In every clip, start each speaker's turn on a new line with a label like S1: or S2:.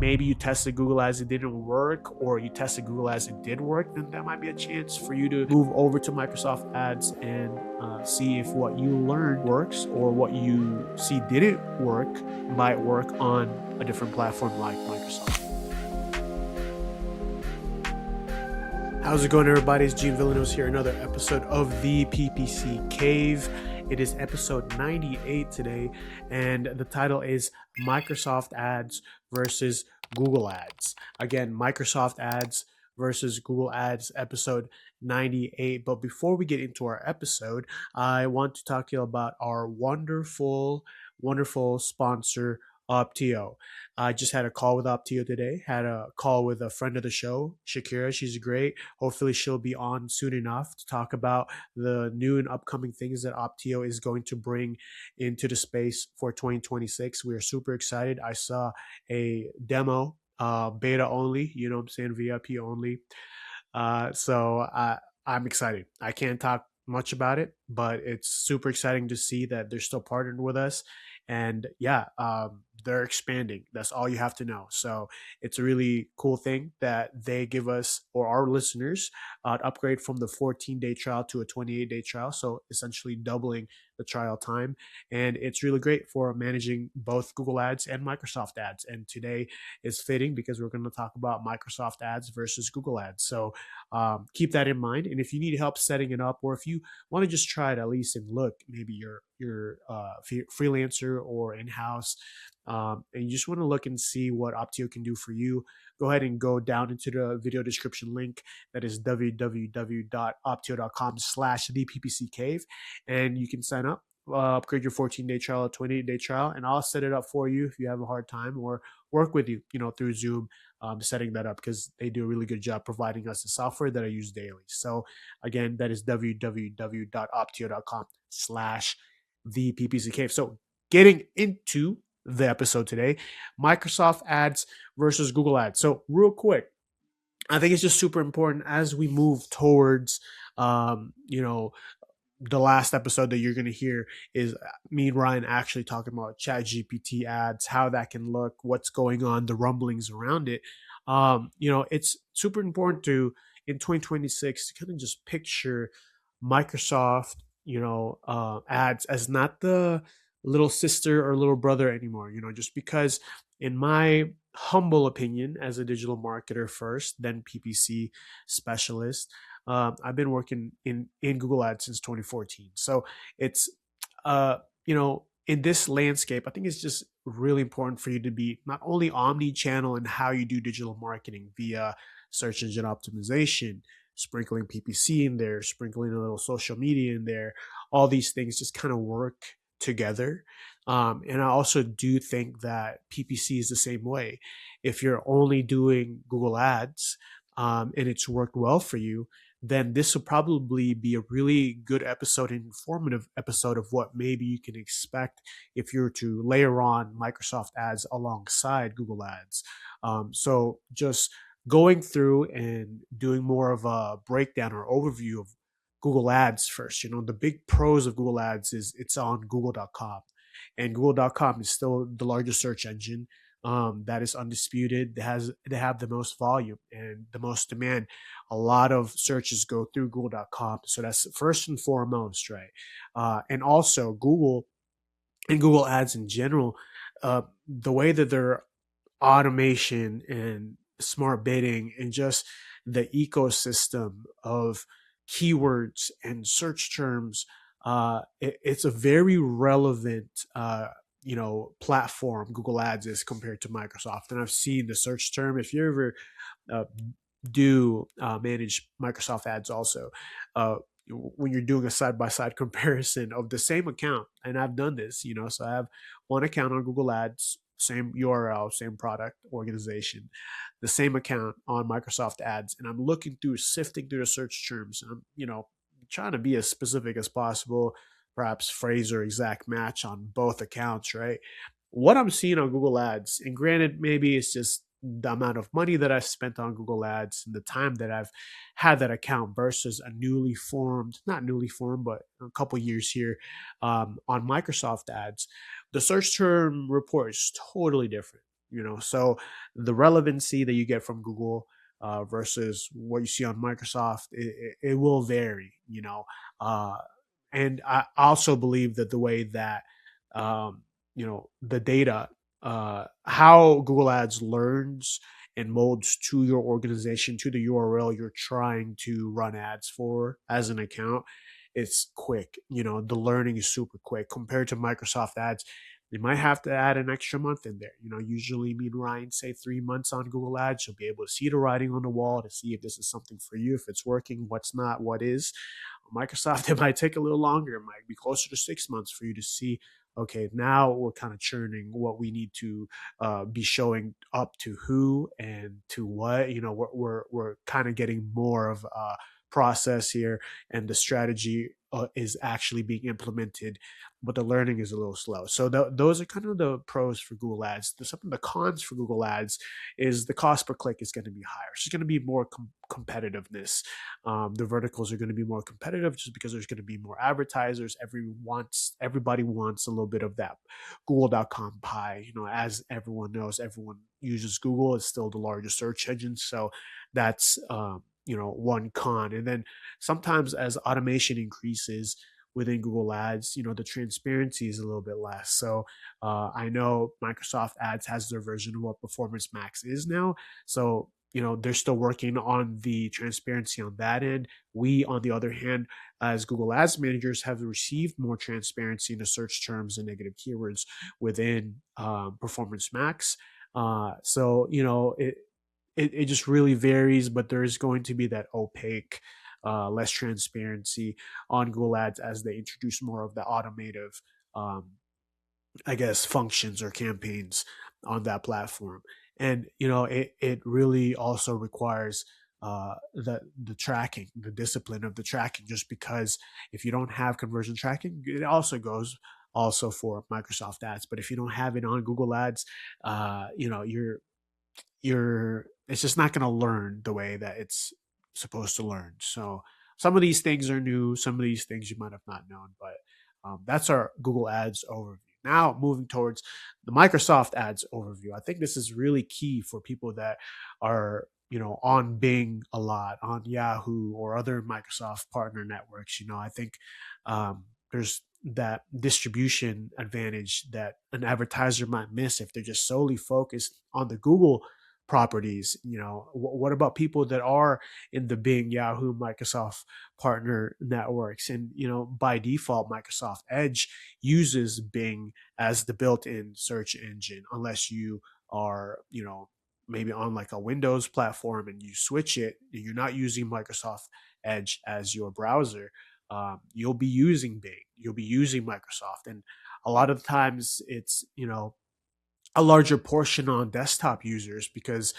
S1: maybe you tested Google Ads, it didn't work, or you tested Google Ads, it did work, then that might be a chance for you to move over to Microsoft Ads and see if what you learned works, or what you see didn't work might work on a different platform like Microsoft. How's it going, everybody? It's Gene Villanos here, another episode of the PPC Cave. It is episode 98 today, and the title is Microsoft Ads versus Google Ads. Again, Microsoft Ads versus Google Ads, episode 98. But before we get into our episode, I want to talk to you about our wonderful sponsor, Opteo. I just had a call with Opteo today, had a call with a friend of the show, Shakira. She's great. Hopefully she'll be on soon enough to talk about the new and upcoming things that Opteo is going to bring into the space for 2026. We are super excited. I saw a demo, beta only, you know what I'm saying, VIP only. So I'm excited. I can't talk much about it, but it's super exciting to see that they're still partnering with us. And yeah, they're expanding. That's all you have to know. So it's a really cool thing that they give us, or our listeners, an upgrade from the 14-day trial to a 28-day trial. So essentially doubling the trial time. And it's really great for managing both Google Ads and Microsoft Ads. And today is fitting because we're going to talk about Microsoft Ads versus Google Ads. So keep that in mind. And if you need help setting it up, or if you want to just try it at least and look, maybe you're freelancer or in-house, and you just want to look and see what Opteo can do for you, go ahead and go down into the video description link. That is www.opteo.com/theppccave, and you can sign up, upgrade your 14-day trial, a 28-day trial, and I'll set it up for you if you have a hard time, or work with you, through Zoom, setting that up, because they do a really good job providing us the software that I use daily. So again, that is www.opteo.com/theppccave. So getting into the episode today, Microsoft Ads versus Google Ads. So real quick, I think it's just super important as we move towards, the last episode that you're going to hear is me and Ryan actually talking about ChatGPT ads, how that can look, what's going on, the rumblings around it. It's super important to, in 2026, to kind of just picture Microsoft, ads as not the little sister or little brother anymore, just because, in my humble opinion, as a digital marketer first, then PPC specialist, I've been working in Google Ads since 2014. So it's, in this landscape, I think it's just really important for you to be not only omni-channel in how you do digital marketing via search engine optimization, sprinkling PPC in there, sprinkling a little social media in there. All these things just kind of work together. And I also do think that PPC is the same way. If you're only doing Google Ads, and it's worked well for you, then this will probably be a really good episode, an informative episode of what maybe you can expect if you were to layer on Microsoft Ads alongside Google Ads. So just going through and doing more of a breakdown or overview of Google Ads first. The big pros of Google Ads is it's on google.com, and google.com is still the largest search engine. That is undisputed. They have the most volume and the most demand. A lot of searches go through google.com. So that's first and foremost, right? And also Google and Google Ads in general, the way that their automation and smart bidding and just the ecosystem of keywords and search terms, it's a very relevant platform, Google Ads is, compared to Microsoft. And I've seen the search term, if you ever do manage Microsoft Ads also, when you're doing a side-by-side comparison of the same account, and I've done this, so I have one account on Google Ads, same URL, same product, organization, the same account on Microsoft Ads, and I'm looking through, sifting through the search terms, and I'm, trying to be as specific as possible, perhaps phrase or exact match on both accounts, right? What I'm seeing on Google Ads, and granted, maybe it's just the amount of money that I've spent on Google Ads and the time that I've had that account versus a not newly formed, but a couple years here on Microsoft Ads, the search term report is totally different. So the relevancy that you get from Google versus what you see on Microsoft, it will vary. Uh, and I also believe that the way that the data, how Google Ads learns and molds to your organization, to the URL you're trying to run ads for as an account, it's quick. The learning is super quick compared to Microsoft Ads. They might have to add an extra month in there. Usually me and Ryan say 3 months on Google Ads. You'll be able to see the writing on the wall to see if this is something for you, if it's working, what's not, what is. Microsoft, it might take a little longer. It might be closer to 6 months for you to see, okay, now we're kind of churning what we need to be showing up to who and to what. We're kind of getting more of a process here, and the strategy is actually being implemented, but the learning is a little slow. So those are kind of the pros for Google Ads. Some of the cons for Google Ads is the cost per click is going to be higher. So it's going to be more competitiveness. The verticals are going to be more competitive just because there's going to be more advertisers. Everybody wants a little bit of that Google.com pie. As everyone knows, everyone uses Google. It's still the largest search engine. So that's one con. And then sometimes as automation increases within Google Ads, the transparency is a little bit less. So I know Microsoft Ads has their version of what Performance Max is now. So they're still working on the transparency on that end. We, on the other hand, as Google Ads managers, have received more transparency into search terms and negative keywords within Performance Max. So it just really varies, but there is going to be that opaque, less transparency on Google Ads as they introduce more of the automative, um, I guess, functions or campaigns on that platform. And it really also requires the tracking, the discipline of the tracking. Just because if you don't have conversion tracking, it also goes also for Microsoft Ads. But if you don't have it on Google Ads, you're it's just not going to learn the way that it's supposed to learn. So some of these things are new, some of these things you might have not known, but that's our Google Ads overview. Now moving towards the Microsoft Ads overview. I think this is really key for people that are on Bing a lot, on Yahoo or other Microsoft partner networks. I think there's that distribution advantage that an advertiser might miss if they're just solely focused on the Google properties. What about people that are in the Bing, Yahoo, Microsoft partner networks? And by default, Microsoft Edge uses Bing as the built-in search engine, unless you are maybe on like a Windows platform and you switch it and you're not using Microsoft Edge as your browser. You'll be using Bing, you'll be using Microsoft, and a lot of times it's a larger portion on desktop users, because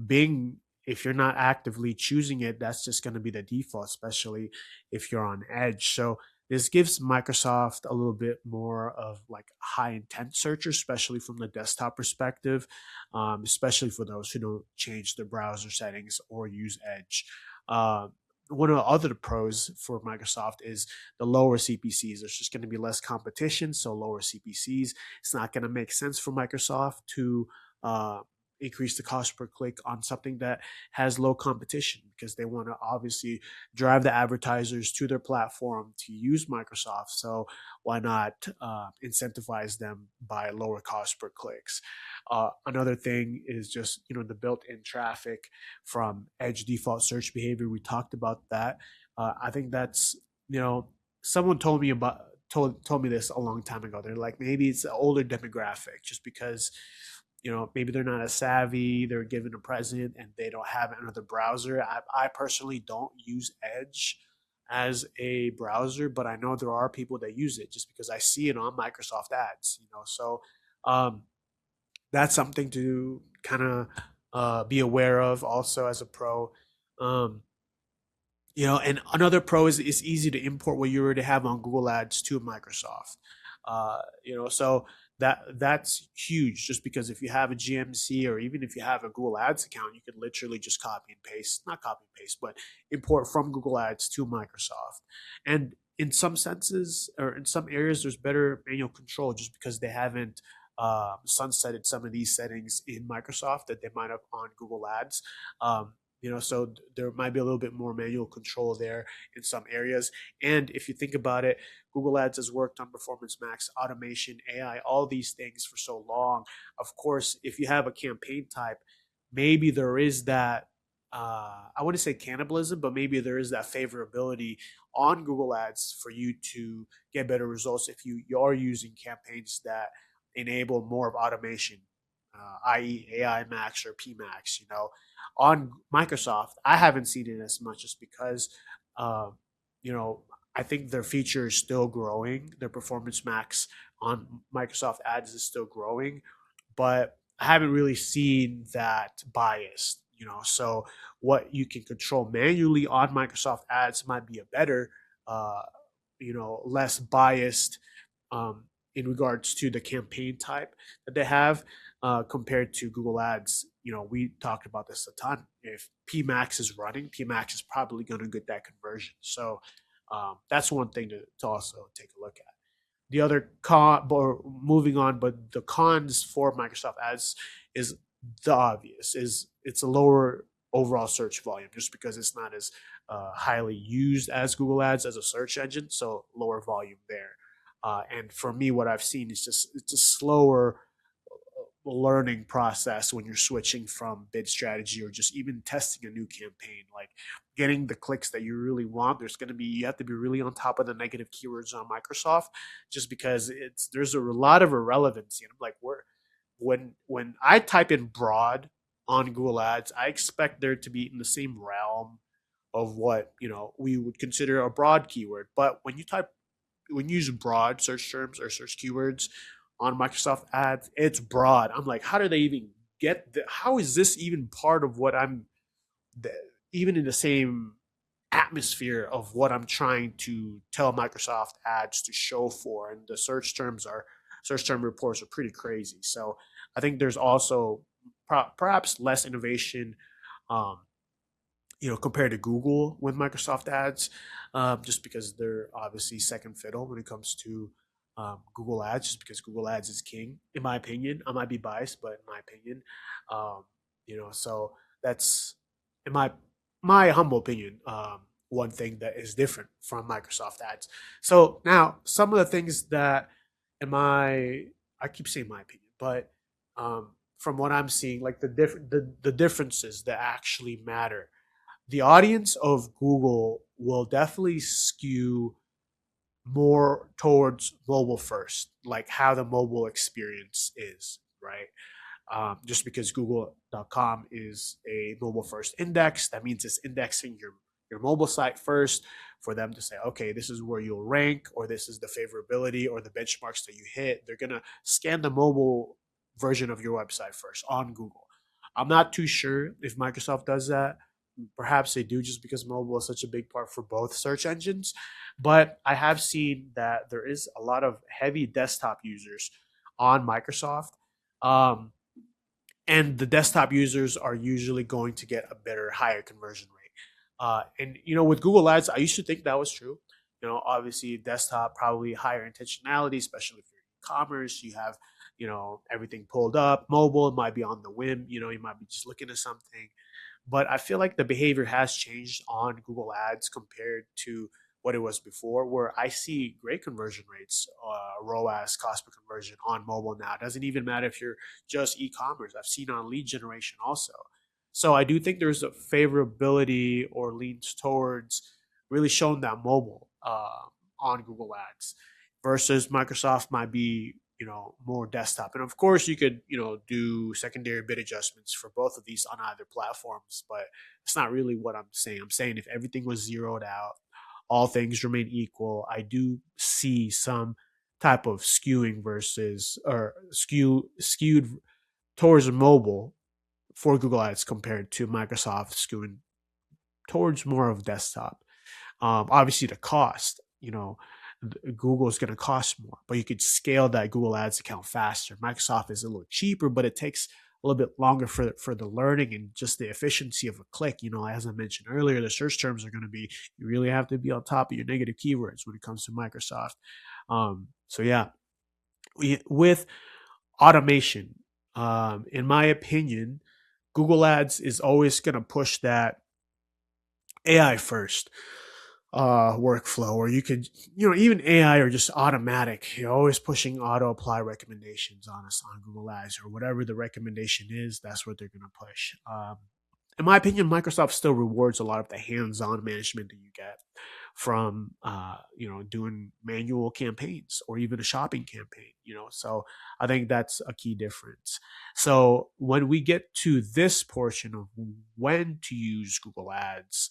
S1: Bing, if you're not actively choosing it, that's just going to be the default, especially if you're on Edge. So this gives Microsoft a little bit more of like high intent searcher, especially from the desktop perspective, especially for those who don't change their browser settings or use Edge. One of the other pros for Microsoft is the lower CPCs. There's just going to be less competition, so lower CPCs. It's not going to make sense for Microsoft to uh, increase the cost per click on something that has low competition, because they want to obviously drive the advertisers to their platform to use Microsoft. So why not incentivize them by lower cost per clicks? Another thing is just the built-in traffic from Edge default search behavior. We talked about that. I think that's someone told me this a long time ago. They're like, maybe it's an older demographic, just because maybe they're not as savvy, they're given a present and they don't have another browser. I personally don't use Edge as a browser, but I know there are people that use it just because I see it on Microsoft Ads. So um, that's something to kind of be aware of also as a pro. Um, and another pro is it's easy to import what you already have on Google Ads to Microsoft. So that's huge. Just because if you have a GMC, or even if you have a Google Ads account, you can literally just copy and paste, not copy and paste, but import from Google Ads to Microsoft. And in some senses, or in some areas, there's better manual control, just because they haven't sunsetted some of these settings in Microsoft that they might have on Google Ads. Um, so there might be a little bit more manual control there in some areas. And if you think about it, Google Ads has worked on Performance Max, automation, AI, all these things for so long. Of course, if you have a campaign type, maybe there is that, I wouldn't say cannibalism, but maybe there is that favorability on Google Ads for you to get better results if you are using campaigns that enable more of automation, i.e., AI Max or PMax. On Microsoft, I haven't seen it as much just because, uh, you know, I think their feature is still growing. Their Performance Max on Microsoft Ads is still growing, but I haven't really seen that bias. So what you can control manually on Microsoft Ads might be a better, uh, less biased, um, in regards to the campaign type that they have, compared to Google Ads. We talked about this a ton. If PMax is running, PMax is probably going to get that conversion. So that's one thing to also take a look at. The other con, or moving on, but the cons for Microsoft Ads is the obvious: is it's a lower overall search volume just because it's not as highly used as Google Ads as a search engine, so lower volume there. And for me, what I've seen is just it's a slower learning process when you're switching from bid strategy or just even testing a new campaign, like getting the clicks that you really want. You have to be really on top of the negative keywords on Microsoft, just because there's a lot of irrelevancy. And I'm like, when I type in broad on Google Ads, I expect there to be in the same realm of what we would consider a broad keyword. But when you use broad search terms or search keywords on Microsoft Ads, it's broad. I'm like, how do they even how is this even part of what the, even in the same atmosphere of what I'm trying to tell Microsoft Ads to show for? And the search term reports are pretty crazy. So I think there's also perhaps less innovation, um, compared to Google with Microsoft Ads, just because they're obviously second fiddle when it comes to Google Ads, just because Google Ads is king, in my opinion. I might be biased, but in my opinion, um, so that's in my humble opinion. One thing that is different from Microsoft Ads. So now, some of the things that, in my, I keep saying my opinion, but from what I'm seeing, like the differences that actually matter. The audience of Google will definitely skew more towards mobile first, like how the mobile experience is, right? Just because Google.com is a mobile first index, that means it's indexing your mobile site first for them to say, okay, this is where you'll rank, or this is the favorability or the benchmarks that you hit. They're going to scan the mobile version of your website first on Google. I'm not too sure if Microsoft does that. Perhaps they do, just because mobile is such a big part for both search engines. But I have seen that there is a lot of heavy desktop users on Microsoft. Um, and the desktop users are usually going to get a better, higher conversion rate. And with Google Ads, I used to think that was true. Obviously, desktop probably higher intentionality, especially if you're e-commerce. You have everything pulled up. Mobile might be on the whim. You might be just looking at something. But I feel like the behavior has changed on Google Ads compared to what it was before, where I see great conversion rates, ROAS, cost per conversion on mobile now. It doesn't even matter if you're just e-commerce. I've seen on lead generation also. So I do think there's a favorability or leans towards really showing that mobile, on Google Ads, versus Microsoft might be more desktop. And of course you could do secondary bid adjustments for both of these on either platforms, but it's not really what I'm saying. I'm saying if everything was zeroed out, all things remain equal, I do see some type of skewing versus, or skewed towards mobile for Google Ads compared to Microsoft skewing towards more of desktop. Obviously, the cost, Google is going to cost more, but you could scale that Google Ads account faster. Microsoft is a little cheaper, but it takes a little bit longer for the learning and just the efficiency of a click. As I mentioned earlier, the search terms are going to be, you really have to be on top of your negative keywords when it comes to Microsoft. So yeah, with automation. In my opinion, Google Ads is always going to push that AI first workflow, or you could, even AI or just automatic. You're always pushing auto apply recommendations on us on Google Ads, or whatever the recommendation is. That's what they're going to push. In my opinion, Microsoft still rewards a lot of the hands-on management that you get from doing manual campaigns or even a shopping campaign. So I think that's a key difference. So when we get to this portion of when to use Google Ads,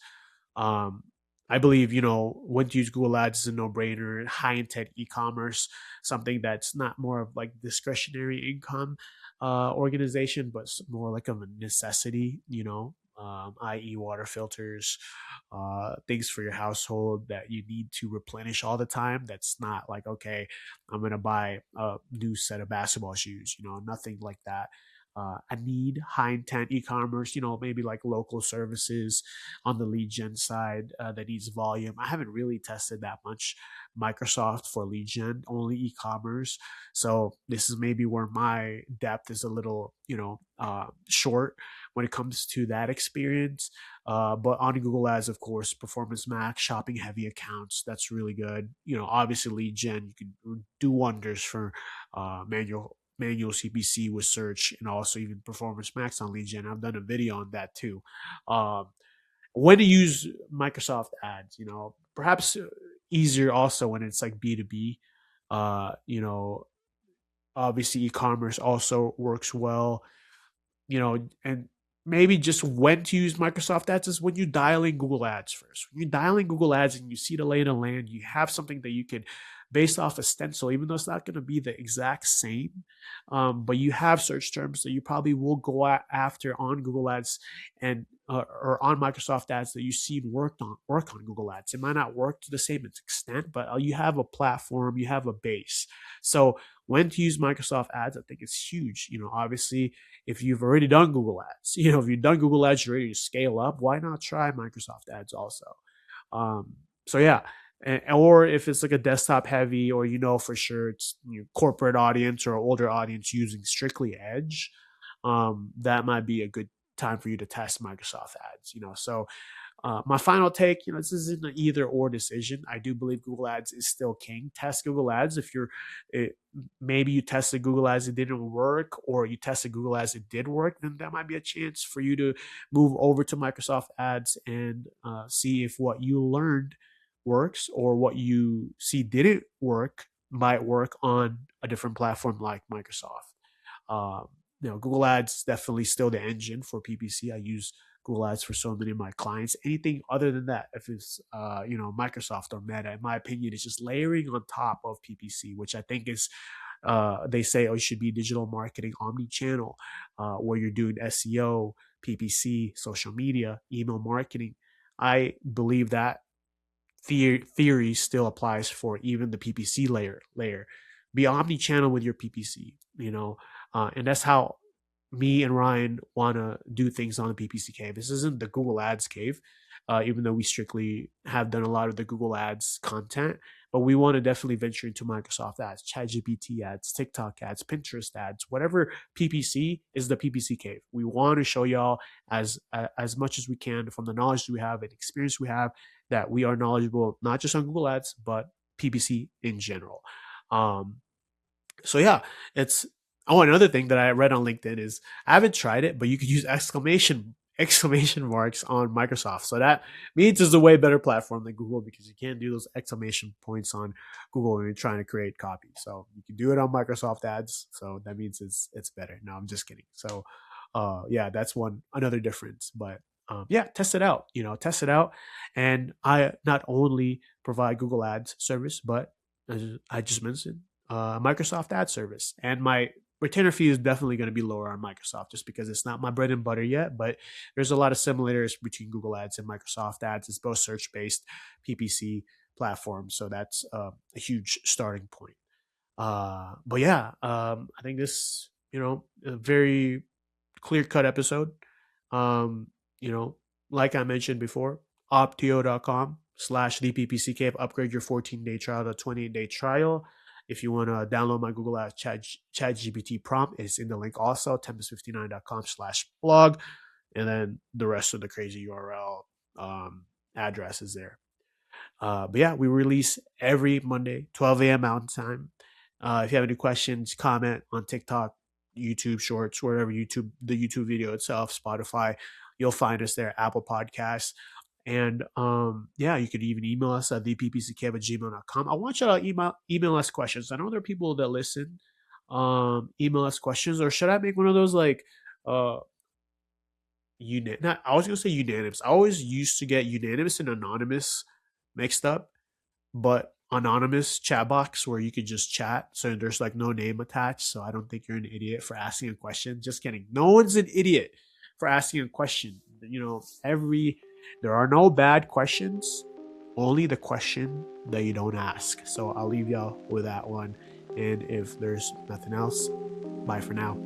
S1: um, I believe, when to use Google Ads is a no-brainer. High intent e-commerce, something that's not more of like discretionary income organization, but more like of a necessity, i.e. water filters, things for your household that you need to replenish all the time. That's not like, okay, I'm going to buy a new set of basketball shoes, nothing like that. I need high intent e-commerce, maybe like local services on the lead gen side that needs volume. I haven't really tested that much Microsoft for lead gen, only e-commerce. So this is maybe where my depth is a little, short when it comes to that experience. But on Google Ads, of course, Performance Max, shopping heavy accounts, that's really good. Obviously lead gen, you can do wonders for manual CPC with search, and also even Performance Max on lead gen. I've done a video on that too. Um, when to use Microsoft ads, perhaps easier also when it's like B2B. Uh, you know, Obviously e-commerce also works well, and maybe just when to use Microsoft ads is when you dial in Google ads first. When you dial in Google ads and you see the lay of the land, you have something that you can, based off a stencil, even though it's not going to be the exact same, but you have search terms that you probably will go after on Google ads, and or on Microsoft ads that you see work on Google ads. It might not work to the same extent, but you have a platform, you have a base. So when to use Microsoft ads, I think it's huge. Obviously, if you've already done Google Ads, if you've done Google Ads, you're ready to scale up, why not try Microsoft Ads also? So yeah, or if it's like a desktop heavy, or for sure it's corporate audience or older audience using strictly Edge, that might be a good time for you to test Microsoft Ads. So my final take, this isn't an either or decision. I do believe Google Ads is still king. Test Google Ads. If maybe you tested Google Ads, it didn't work, or you tested Google Ads, it did work, then that might be a chance for you to move over to Microsoft Ads and see if what you learned works, or what you see didn't work might work on a different platform like Microsoft. Um, Google Ads is definitely still the engine for PPC. I use Google Ads for so many of my clients. Anything other than that, if it's Microsoft or Meta, in my opinion, is just layering on top of PPC, which I think is they say, oh, it should be digital marketing omni-channel, where you're doing SEO, PPC, social media, email marketing. I believe that theory still applies for even the PPC layer. Be omni-channel with your PPC, and that's how me and Ryan want to do things on the PPC Cave. This isn't the Google Ads Cave, even though we strictly have done a lot of the Google Ads content. But we want to definitely venture into Microsoft ads, ChatGPT ads, TikTok ads, Pinterest ads, whatever PPC is the PPC Cave. We want to show y'all as much as we can from the knowledge we have and experience we have, that we are knowledgeable not just on Google Ads but PPC in general. So yeah, it's another thing that I read on LinkedIn is, I haven't tried it, but you could use exclamation marks on Microsoft. So that means it's a way better platform than Google, because you can't do those exclamation points on Google when you're trying to create copy. So you can do it on Microsoft ads. So that means it's better. No, I'm just kidding. So yeah, that's another difference. But yeah, test it out. Test it out. And I not only provide Google Ads service, but as I just mentioned, Microsoft ad service. And my retainer fee is definitely going to be lower on Microsoft, just because it's not my bread and butter yet. But there's a lot of similarities between Google Ads and Microsoft Ads. It's both search based PPC platforms, so that's a huge starting point. But yeah, I think this, a very clear cut episode. Um, you know, like I mentioned before, opteo.com/the PPC Cave. Upgrade your 14-day trial to 28-day trial. If you want to download my Google Ads ChatGPT prompt, it's in the link also, tempest59.com/blog. And then the rest of the crazy URL address is there. But yeah, we release every Monday, 12 a.m. Mountain Time. If you have any questions, comment on TikTok, YouTube Shorts, wherever the YouTube video itself, Spotify, you'll find us there, Apple Podcasts. And yeah, you could even email us at theppccave@gmail.com. I want you to email us questions. I know there are people that listen. Email us questions, or should I make one of those like not, I was gonna say unanimous. I always used to get unanimous and anonymous mixed up, but anonymous chat box where you could just chat, so there's like no name attached. So I don't think you're an idiot for asking a question. Just kidding. No one's an idiot for asking a question. There are no bad questions, only the question that you don't ask. So I'll leave y'all with that one. And if there's nothing else, bye for now.